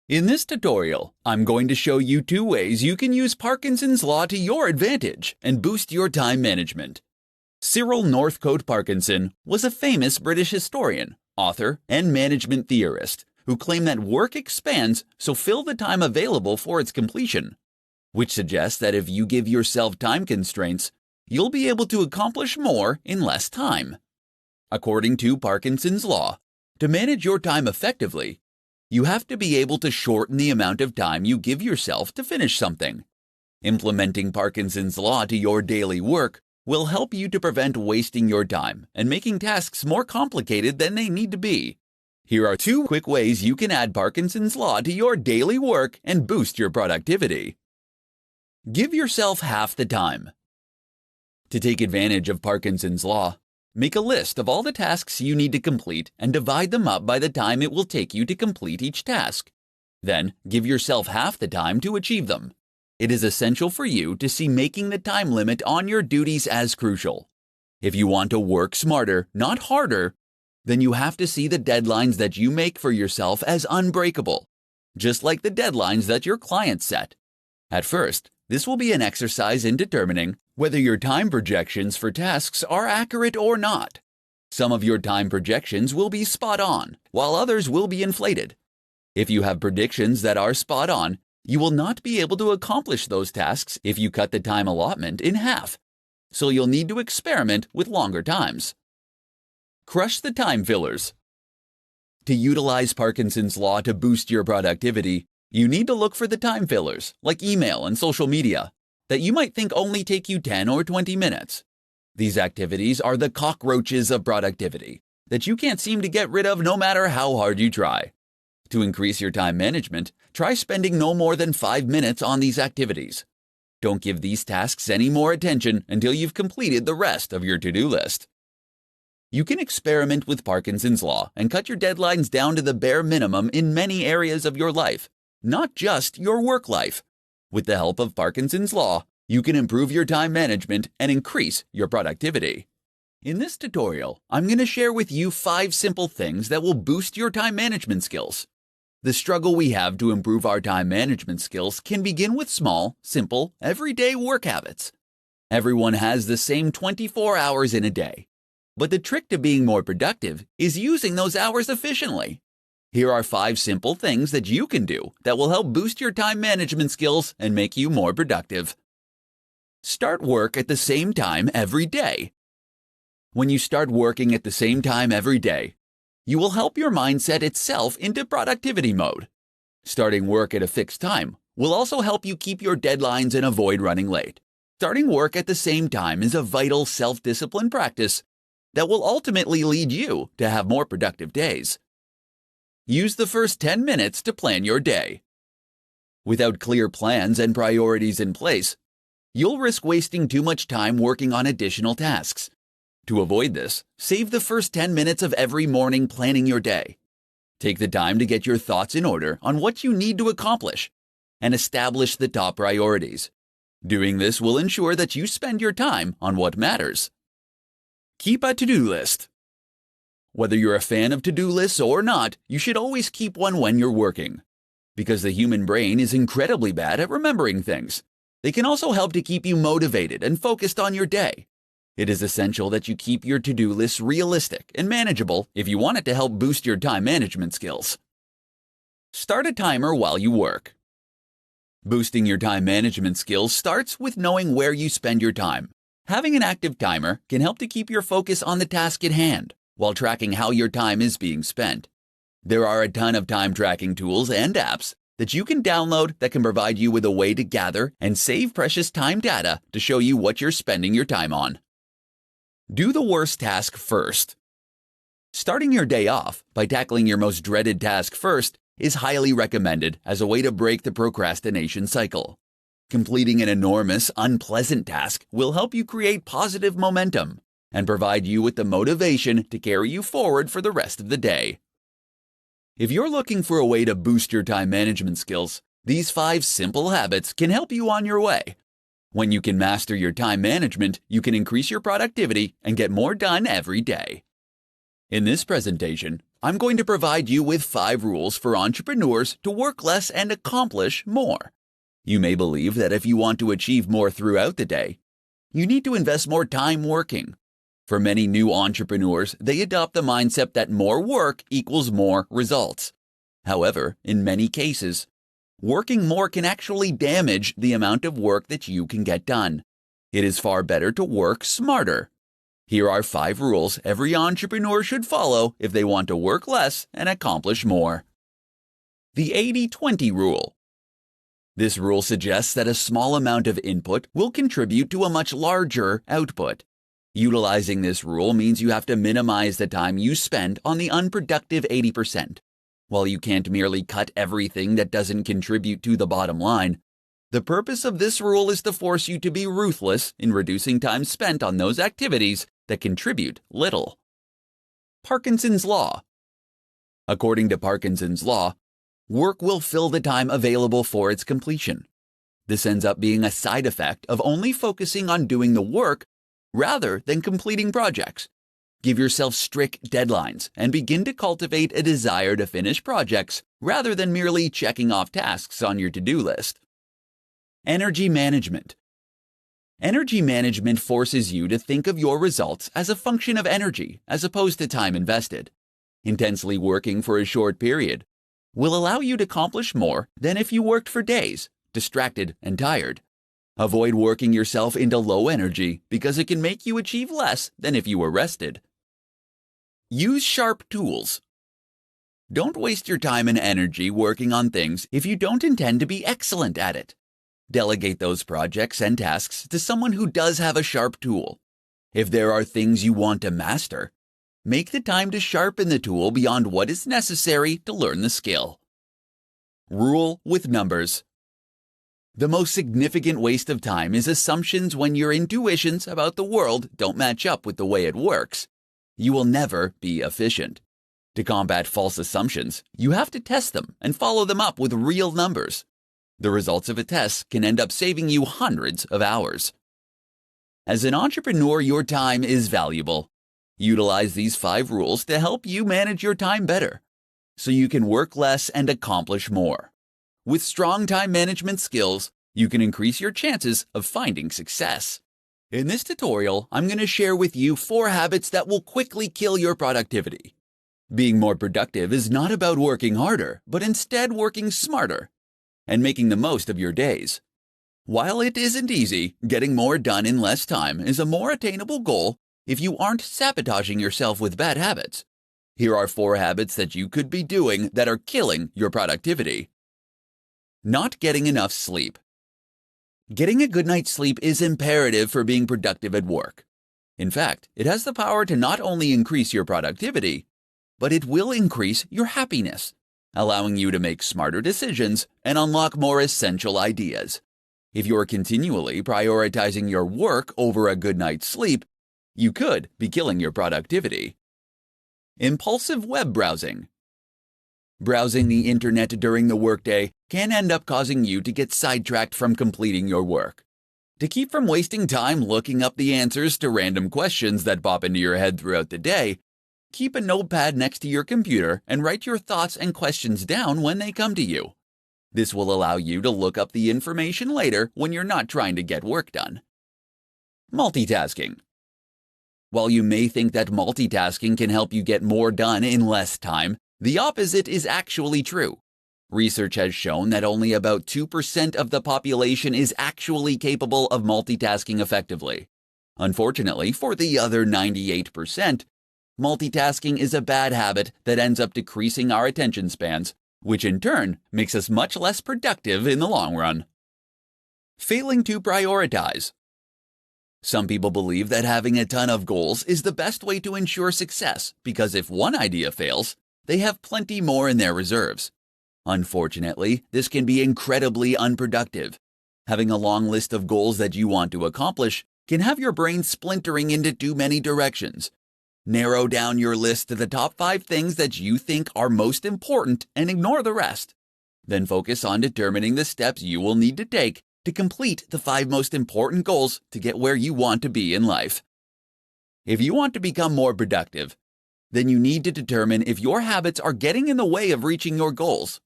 In this tutorial, I'm going to show you 2 ways you can use Parkinson's Law to your advantage and boost your time management. Cyril Northcote Parkinson was a famous British historian, author, and management theorist who claimed that work expands, so fill the time available for its completion, which suggests that if you give yourself time constraints, you'll be able to accomplish more in less time. According to Parkinson's Law, to manage your time effectively, you have to be able to shorten the amount of time you give yourself to finish something. Implementing Parkinson's Law to your daily work will help you to prevent wasting your time and making tasks more complicated than they need to be. Here are 2 quick ways you can add Parkinson's Law to your daily work and boost your productivity. Give yourself half the time. To take advantage of Parkinson's Law, make a list of all the tasks you need to complete and divide them up by the time it will take you to complete each task. Then, give yourself half the time to achieve them. It is essential for you to see making the time limit on your duties as crucial. If you want to work smarter, not harder, then you have to see the deadlines that you make for yourself as unbreakable, just like the deadlines that your clients set. At first, this will be an exercise in determining whether your time projections for tasks are accurate or not. Some of your time projections will be spot on, while others will be inflated. If you have predictions that are spot on, you will not be able to accomplish those tasks if you cut the time allotment in half, so you'll need to experiment with longer times. Crush the time fillers. To utilize Parkinson's Law to boost your productivity, you need to look for the time fillers, like email and social media, that you might think only take you 10 or 20 minutes. These activities are the cockroaches of productivity that you can't seem to get rid of no matter how hard you try. To increase your time management, try spending no more than 5 minutes on these activities. Don't give these tasks any more attention until you've completed the rest of your to-do list. You can experiment with Parkinson's Law and cut your deadlines down to the bare minimum in many areas of your life, not just your work life. With the help of Parkinson's Law, you can improve your time management and increase your productivity. In this tutorial, I'm going to share with you 5 simple things that will boost your time management skills. The struggle we have to improve our time management skills can begin with small, simple, everyday work habits. Everyone has the same 24 hours in a day, but the trick to being more productive is using those hours efficiently. Here are 5 simple things that you can do that will help boost your time management skills and make you more productive. Start work at the same time every day. When you start working at the same time every day, you will help your mind set itself into productivity mode. Starting work at a fixed time will also help you keep your deadlines and avoid running late. Starting work at the same time is a vital self-discipline practice that will ultimately lead you to have more productive days. Use the first 10 minutes to plan your day. Without clear plans and priorities in place, you'll risk wasting too much time working on additional tasks. To avoid this, save the first 10 minutes of every morning planning your day. Take the time to get your thoughts in order on what you need to accomplish and establish the top priorities. Doing this will ensure that you spend your time on what matters. Keep a to-do list. Whether you're a fan of to-do lists or not, you should always keep one when you're working. Because the human brain is incredibly bad at remembering things, they can also help to keep you motivated and focused on your day. It is essential that you keep your to-do lists realistic and manageable if you want it to help boost your time management skills. Start a timer while you work. Boosting your time management skills starts with knowing where you spend your time. Having an active timer can help to keep your focus on the task at hand, while tracking how your time is being spent. There are a ton of time tracking tools and apps that you can download that can provide you with a way to gather and save precious time data to show you what you're spending your time on. Do the worst task first. Starting your day off by tackling your most dreaded task first is highly recommended as a way to break the procrastination cycle. Completing an enormous, unpleasant task will help you create positive momentum and provide you with the motivation to carry you forward for the rest of the day. If you're looking for a way to boost your time management skills, these 5 simple habits can help you on your way. When you can master your time management, you can increase your productivity and get more done every day. In this presentation, I'm going to provide you with 5 rules for entrepreneurs to work less and accomplish more. You may believe that if you want to achieve more throughout the day, you need to invest more time working. For many new entrepreneurs, they adopt the mindset that more work equals more results. However, in many cases, working more can actually damage the amount of work that you can get done. It is far better to work smarter. Here are 5 rules every entrepreneur should follow if they want to work less and accomplish more. The 80-20 rule. This rule suggests that a small amount of input will contribute to a much larger output. Utilizing this rule means you have to minimize the time you spend on the unproductive 80%. While you can't merely cut everything that doesn't contribute to the bottom line, the purpose of this rule is to force you to be ruthless in reducing time spent on those activities that contribute little. Parkinson's Law. According to Parkinson's Law, work will fill the time available for its completion. This ends up being a side effect of only focusing on doing the work rather than completing projects. Give yourself strict deadlines and begin to cultivate a desire to finish projects rather than merely checking off tasks on your to-do list. Energy management. Energy management forces you to think of your results as a function of energy as opposed to time invested. Intensely working for a short period will allow you to accomplish more than if you worked for days, distracted and tired. Avoid working yourself into low energy because it can make you achieve less than if you were rested. Use sharp tools. Don't waste your time and energy working on things if you don't intend to be excellent at it. Delegate those projects and tasks to someone who does have a sharp tool. If there are things you want to master, make the time to sharpen the tool beyond what is necessary to learn the skill. Rule with numbers. The most significant waste of time is assumptions when your intuitions about the world don't match up with the way it works. You will never be efficient. To combat false assumptions, you have to test them and follow them up with real numbers. The results of a test can end up saving you hundreds of hours. As an entrepreneur, your time is valuable. Utilize these 5 rules to help you manage your time better, so you can work less and accomplish more. With strong time management skills, you can increase your chances of finding success. In this tutorial, I'm going to share with you 4 habits that will quickly kill your productivity. Being more productive is not about working harder, but instead working smarter and making the most of your days. While it isn't easy, getting more done in less time is a more attainable goal if you aren't sabotaging yourself with bad habits. Here are 4 habits that you could be doing that are killing your productivity. Not getting enough sleep. Getting a good night's sleep is imperative for being productive at work. In fact, it has the power to not only increase your productivity, but it will increase your happiness, allowing you to make smarter decisions and unlock more essential ideas. If you're continually prioritizing your work over a good night's sleep, you could be killing your productivity. Impulsive web browsing. Browsing the internet during the workday can end up causing you to get sidetracked from completing your work. To keep from wasting time looking up the answers to random questions that pop into your head throughout the day, keep a notepad next to your computer and write your thoughts and questions down when they come to you. This will allow you to look up the information later when you're not trying to get work done. Multitasking. While you may think that multitasking can help you get more done in less time, the opposite is actually true. Research has shown that only about 2% of the population is actually capable of multitasking effectively. Unfortunately, for the other 98%, multitasking is a bad habit that ends up decreasing our attention spans, which in turn makes us much less productive in the long run. Failing to prioritize. Some people believe that having a ton of goals is the best way to ensure success because if one idea fails, they have plenty more in their reserves. Unfortunately, this can be incredibly unproductive. Having a long list of goals that you want to accomplish can have your brain splintering into too many directions. Narrow down your list to the top 5 things that you think are most important and ignore the rest. Then focus on determining the steps you will need to take to complete the 5 most important goals to get where you want to be in life. If you want to become more productive, then you need to determine if your habits are getting in the way of reaching your goals.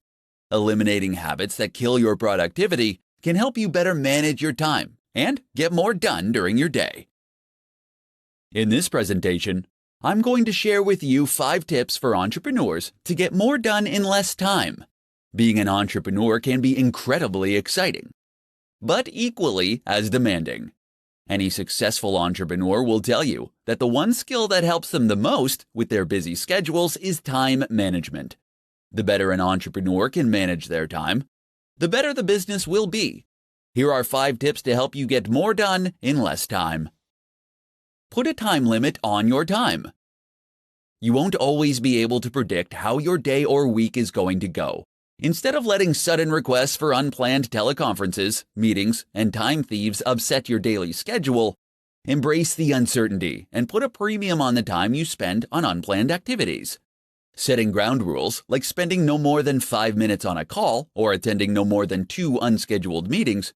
Eliminating habits that kill your productivity can help you better manage your time and get more done during your day. In this presentation, I'm going to share with you 5 tips for entrepreneurs to get more done in less time. Being an entrepreneur can be incredibly exciting, but equally as demanding. Any successful entrepreneur will tell you that the one skill that helps them the most with their busy schedules is time management. The better an entrepreneur can manage their time, the better the business will be. Here are 5 tips to help you get more done in less time. Put a time limit on your time. You won't always be able to predict how your day or week is going to go. Instead of letting sudden requests for unplanned teleconferences, meetings, and time thieves upset your daily schedule, embrace the uncertainty and put a premium on the time you spend on unplanned activities. Setting ground rules, like spending no more than 5 minutes on a call or attending no more than 2 unscheduled meetings,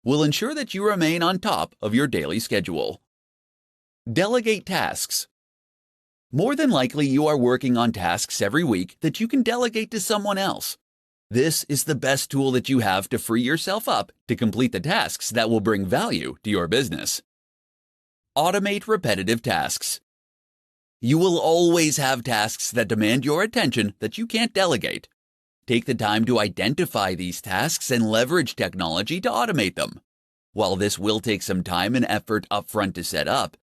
will ensure that you remain on top of your daily schedule. Delegate tasks. More than likely, you are working on tasks every week that you can delegate to someone else. This is the best tool that you have to free yourself up to complete the tasks that will bring value to your business. Automate repetitive tasks. You will always have tasks that demand your attention that you can't delegate. Take the time to identify these tasks and leverage technology to automate them. While this will take some time and effort upfront to set up,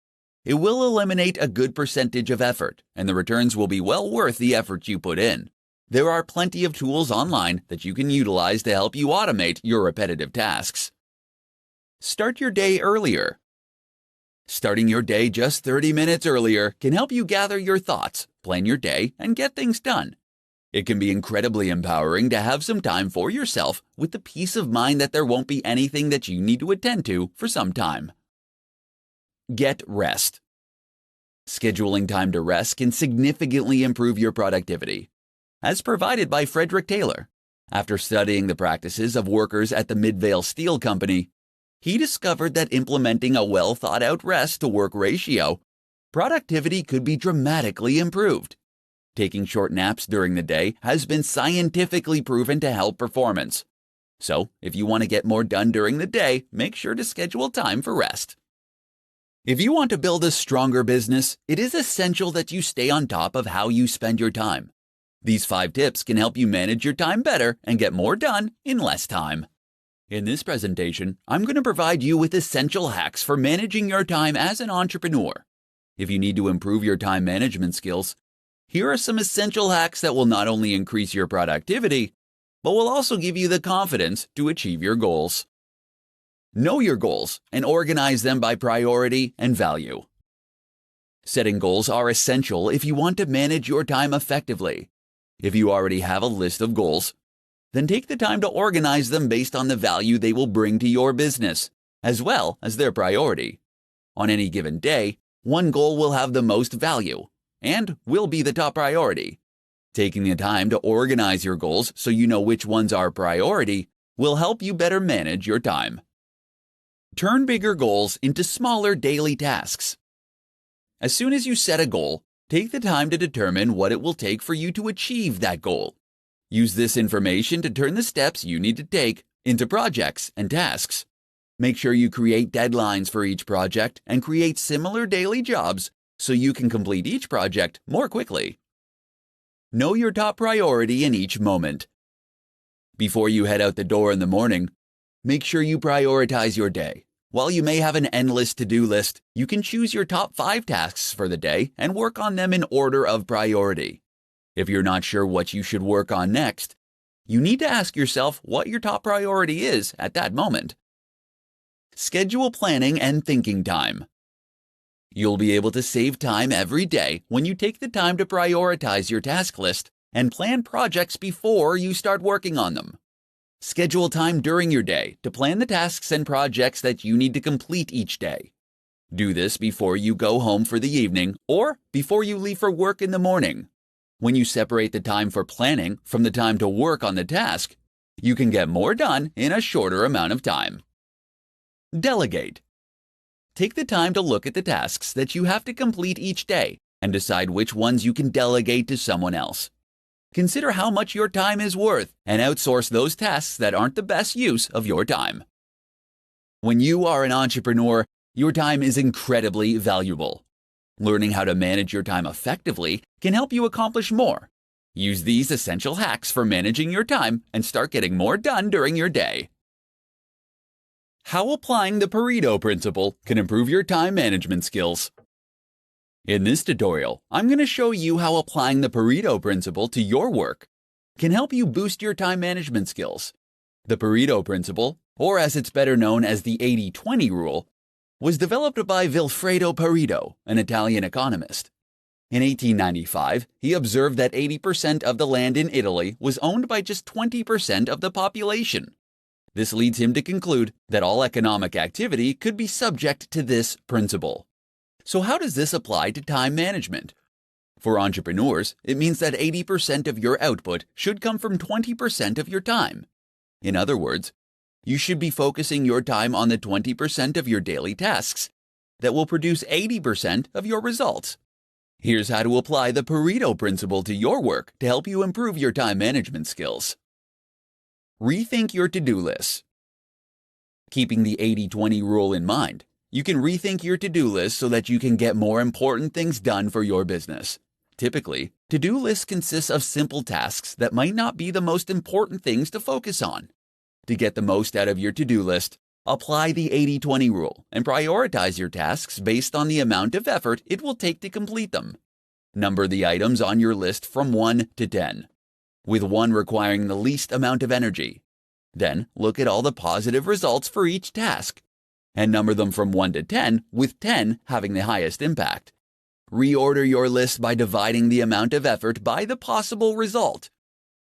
it will eliminate a good percentage of effort, and the returns will be well worth the effort you put in. There are plenty of tools online that you can utilize to help you automate your repetitive tasks. Start your day earlier. Starting your day just 30 minutes earlier can help you gather your thoughts, plan your day, and get things done. It can be incredibly empowering to have some time for yourself with the peace of mind that there won't be anything that you need to attend to for some time. Get rest. Scheduling time to rest can significantly improve your productivity. As provided by Frederick Taylor, after studying the practices of workers at the Midvale Steel Company, he discovered that implementing a well-thought-out rest-to-work ratio, productivity could be dramatically improved. Taking short naps during the day has been scientifically proven to help performance. So, if you want to get more done during the day, make sure to schedule time for rest. If you want to build a stronger business, it is essential that you stay on top of how you spend your time. These 5 tips can help you manage your time better and get more done in less time. In this presentation, I'm going to provide you with essential hacks for managing your time as an entrepreneur. If you need to improve your time management skills, here are some essential hacks that will not only increase your productivity, but will also give you the confidence to achieve your goals. Know your goals and organize them by priority and value. Setting goals are essential if you want to manage your time effectively. If you already have a list of goals, then take the time to organize them based on the value they will bring to your business, as well as their priority. On any given day, one goal will have the most value and will be the top priority. Taking the time to organize your goals so you know which ones are priority will help you better manage your time. Turn bigger goals into smaller daily tasks. As soon as you set a goal, take the time to determine what it will take for you to achieve that goal. Use this information to turn the steps you need to take into projects and tasks. Make sure you create deadlines for each project and create similar daily jobs so you can complete each project more quickly. Know your top priority in each moment. Before you head out the door in the morning, make sure you prioritize your day. While you may have an endless to-do list, you can choose your top 5 tasks for the day and work on them in order of priority. If you're not sure what you should work on next, you need to ask yourself what your top priority is at that moment. Schedule planning and thinking time. You'll be able to save time every day when you take the time to prioritize your task list and plan projects before you start working on them. Schedule time during your day to plan the tasks and projects that you need to complete each day. Do this before you go home for the evening or before you leave for work in the morning. When you separate the time for planning from the time to work on the task, you can get more done in a shorter amount of time. Delegate. Take the time to look at the tasks that you have to complete each day and decide which ones you can delegate to someone else. Consider how much your time is worth and outsource those tasks that aren't the best use of your time. When you are an entrepreneur, your time is incredibly valuable. Learning how to manage your time effectively can help you accomplish more. Use these essential hacks for managing your time and start getting more done during your day. How applying the Pareto principle can improve your time management skills. In this tutorial, I'm going to show you how applying the Pareto principle to your work can help you boost your time management skills. The Pareto principle, or as it's better known as the 80-20 rule, was developed by Vilfredo Pareto, an Italian economist. In 1895, he observed that 80% of the land in Italy was owned by just 20% of the population. This leads him to conclude that all economic activity could be subject to this principle. So how does this apply to time management? For entrepreneurs, it means that 80% of your output should come from 20% of your time. In other words, you should be focusing your time on the 20% of your daily tasks that will produce 80% of your results. Here's how to apply the Pareto principle to your work to help you improve your time management skills. Rethink your to-do list. Keeping the 80-20 rule in mind, you can rethink your to-do list so that you can get more important things done for your business. Typically, to-do lists consist of simple tasks that might not be the most important things to focus on. To get the most out of your to-do list, apply the 80-20 rule and prioritize your tasks based on the amount of effort it will take to complete them. Number the items on your list from 1 to 10, with 1 requiring the least amount of energy. Then look at all the positive results for each task, and number them from 1 to 10, with 10 having the highest impact. Reorder your list by dividing the amount of effort by the possible result.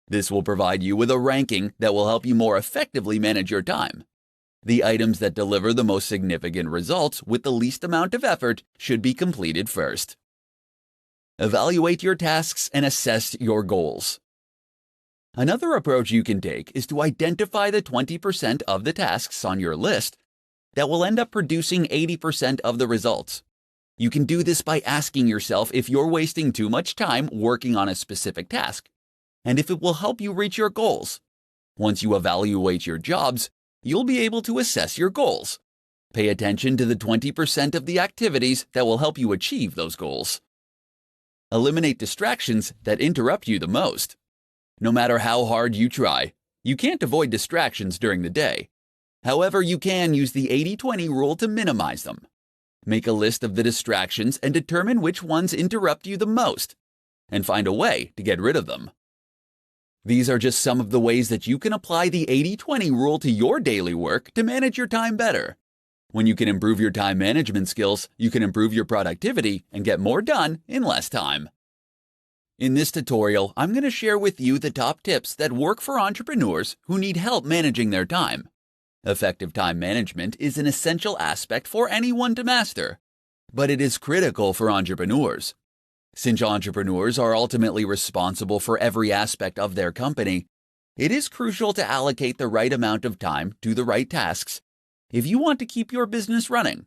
This will provide you with a ranking that will help you more effectively manage your time. The items that deliver the most significant results with the least amount of effort should be completed first. Evaluate your tasks and assess your goals. Another approach you can take is to identify the 20% of the tasks on your list that will end up producing 80% of the results. You can do this by asking yourself if you're wasting too much time working on a specific task, and if it will help you reach your goals. Once you evaluate your jobs, you'll be able to assess your goals. Pay attention to the 20% of the activities that will help you achieve those goals. Eliminate distractions that interrupt you the most. No matter how hard you try, you can't avoid distractions during the day. However, you can use the 80-20 rule to minimize them. Make a list of the distractions and determine which ones interrupt you the most, and find a way to get rid of them. These are just some of the ways that you can apply the 80-20 rule to your daily work to manage your time better. When you can improve your time management skills, you can improve your productivity and get more done in less time. In this tutorial, I'm going to share with you the top tips that work for entrepreneurs who need help managing their time. Effective time management is an essential aspect for anyone to master, but it is critical for entrepreneurs. Since entrepreneurs are ultimately responsible for every aspect of their company, it is crucial to allocate the right amount of time to the right tasks if you want to keep your business running.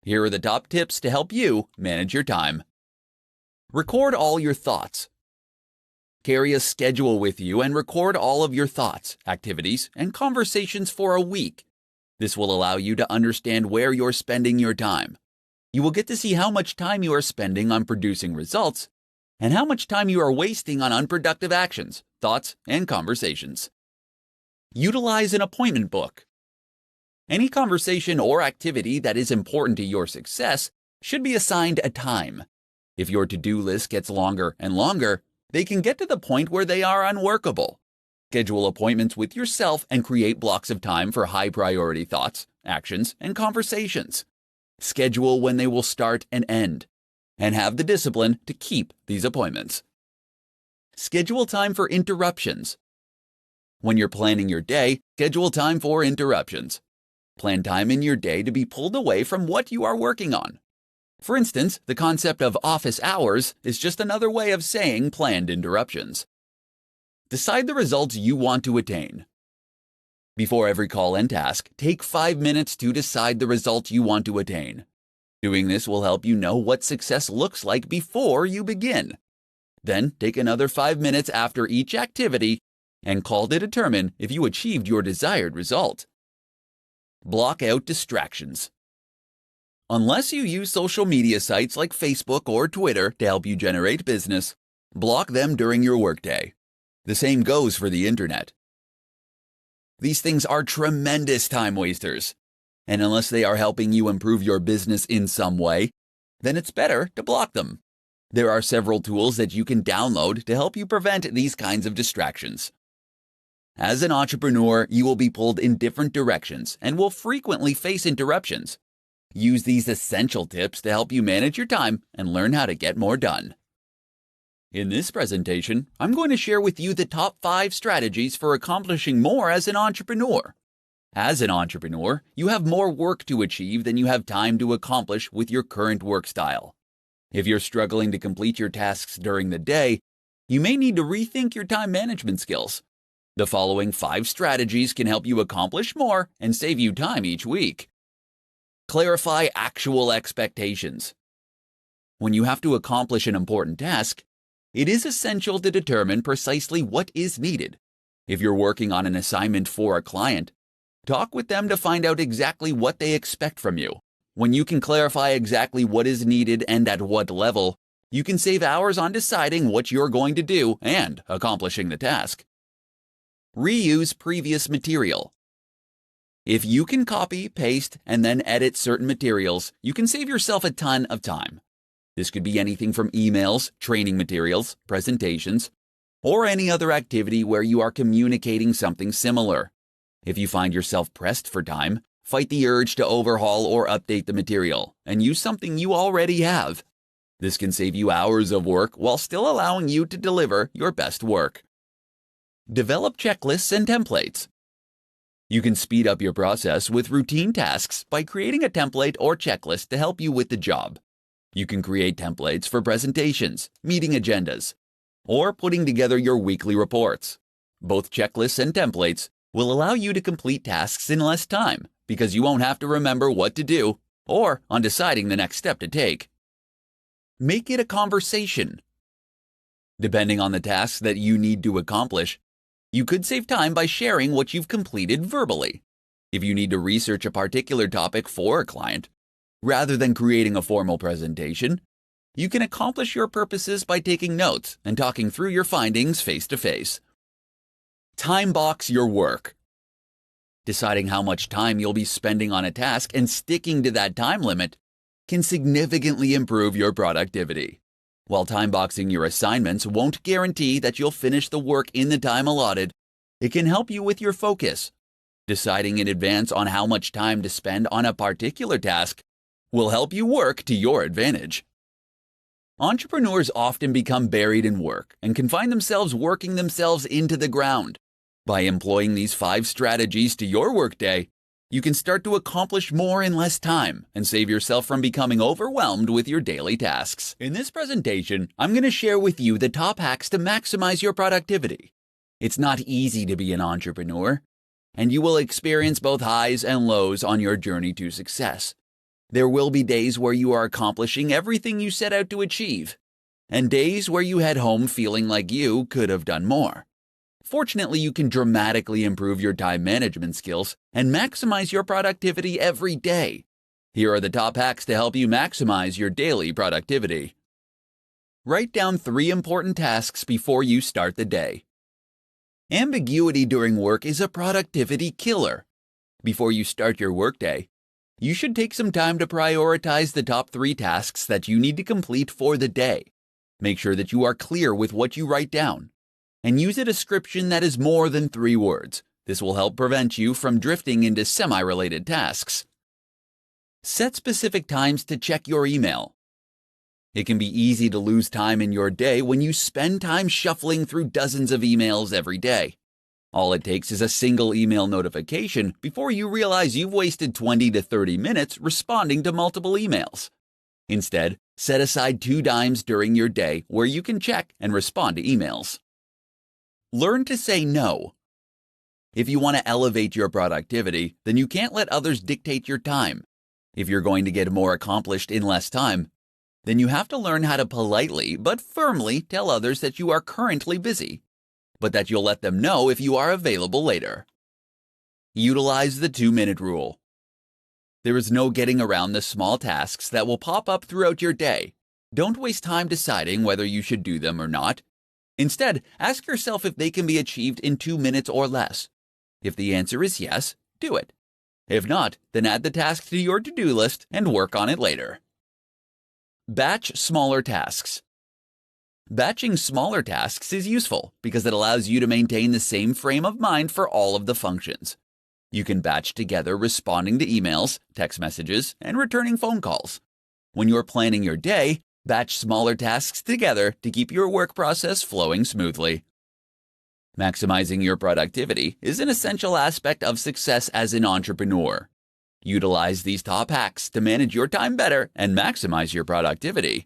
Here are the top tips to help you manage your time. Record all your thoughts. Carry a schedule with you and record all of your thoughts, activities, and conversations for a week. This will allow you to understand where you're spending your time. You will get to see how much time you are spending on producing results and how much time you are wasting on unproductive actions, thoughts, and conversations. Utilize an appointment book. Any conversation or activity that is important to your success should be assigned a time. If your to-do list gets longer and longer, they can get to the point where they are unworkable. Schedule appointments with yourself and create blocks of time for high-priority thoughts, actions, and conversations. Schedule when they will start and end, and have the discipline to keep these appointments. Schedule time for interruptions. When you're planning your day, schedule time for interruptions. Plan time in your day to be pulled away from what you are working on. For instance, the concept of office hours is just another way of saying planned interruptions. Decide the results you want to attain. Before every call and task, take 5 minutes to decide the result you want to attain. Doing this will help you know what success looks like before you begin. Then take another 5 minutes after each activity and call to determine if you achieved your desired result. Block out distractions. Unless you use social media sites like Facebook or Twitter to help you generate business, block them during your workday. The same goes for the internet. These things are tremendous time wasters, and unless they are helping you improve your business in some way, then it's better to block them. There are several tools that you can download to help you prevent these kinds of distractions. As an entrepreneur, you will be pulled in different directions and will frequently face interruptions. Use these essential tips to help you manage your time and learn how to get more done. In this presentation, I'm going to share with you the top 5 strategies for accomplishing more as an entrepreneur. As an entrepreneur, you have more work to achieve than you have time to accomplish with your current work style. If you're struggling to complete your tasks during the day, you may need to rethink your time management skills. The following 5 strategies can help you accomplish more and save you time each week. Clarify actual expectations. When you have to accomplish an important task, it is essential to determine precisely what is needed. If you're working on an assignment for a client, talk with them to find out exactly what they expect from you. When you can clarify exactly what is needed and at what level, you can save hours on deciding what you're going to do and accomplishing the task. Reuse previous material. If you can copy, paste, and then edit certain materials, you can save yourself a ton of time. This could be anything from emails, training materials, presentations, or any other activity where you are communicating something similar. If you find yourself pressed for time, fight the urge to overhaul or update the material and use something you already have. This can save you hours of work while still allowing you to deliver your best work. Develop checklists and templates. You can speed up your process with routine tasks by creating a template or checklist to help you with the job. You can create templates for presentations, meeting agendas, or putting together your weekly reports. Both checklists and templates will allow you to complete tasks in less time because you won't have to remember what to do or on deciding the next step to take. Make it a conversation. Depending on the tasks that you need to accomplish, you could save time by sharing what you've completed verbally. If you need to research a particular topic for a client, rather than creating a formal presentation, you can accomplish your purposes by taking notes and talking through your findings face to face. Time box your work. Deciding how much time you'll be spending on a task and sticking to that time limit can significantly improve your productivity. While time boxing your assignments won't guarantee that you'll finish the work in the time allotted, it can help you with your focus. Deciding in advance on how much time to spend on a particular task will help you work to your advantage. Entrepreneurs often become buried in work and can find themselves working themselves into the ground. By employing these 5 strategies to your workday, you can start to accomplish more in less time and save yourself from becoming overwhelmed with your daily tasks. In this presentation, I'm going to share with you the top hacks to maximize your productivity. It's not easy to be an entrepreneur, and you will experience both highs and lows on your journey to success. There will be days where you are accomplishing everything you set out to achieve, and days where you head home feeling like you could have done more. Fortunately, you can dramatically improve your time management skills and maximize your productivity every day. Here are the top hacks to help you maximize your daily productivity. Write down 3 important tasks before you start the day. Ambiguity during work is a productivity killer. Before you start your workday, you should take some time to prioritize the top 3 tasks that you need to complete for the day. Make sure that you are clear with what you write down, and use a description that is more than 3 words. This will help prevent you from drifting into semi-related tasks. Set specific times to check your email. It can be easy to lose time in your day when you spend time shuffling through dozens of emails every day. All it takes is a single email notification before you realize you've wasted 20 to 30 minutes responding to multiple emails. Instead, set aside 2 times during your day where you can check and respond to emails. Learn to say no. If you want to elevate your productivity, then you can't let others dictate your time. If you're going to get more accomplished in less time, then you have to learn how to politely but firmly tell others that you are currently busy, but that you'll let them know if you are available later. Utilize the 2-minute rule. There is no getting around the small tasks that will pop up throughout your day. Don't waste time deciding whether you should do them or not. Instead, ask yourself if they can be achieved in 2 minutes or less. If the answer is yes, do it. If not, then add the task to your to-do list and work on it later. Batch smaller tasks. Batching smaller tasks is useful because it allows you to maintain the same frame of mind for all of the functions. You can batch together responding to emails, text messages, and returning phone calls. When you're planning your day, batch smaller tasks together to keep your work process flowing smoothly. Maximizing your productivity is an essential aspect of success as an entrepreneur. Utilize these top hacks to manage your time better and maximize your productivity.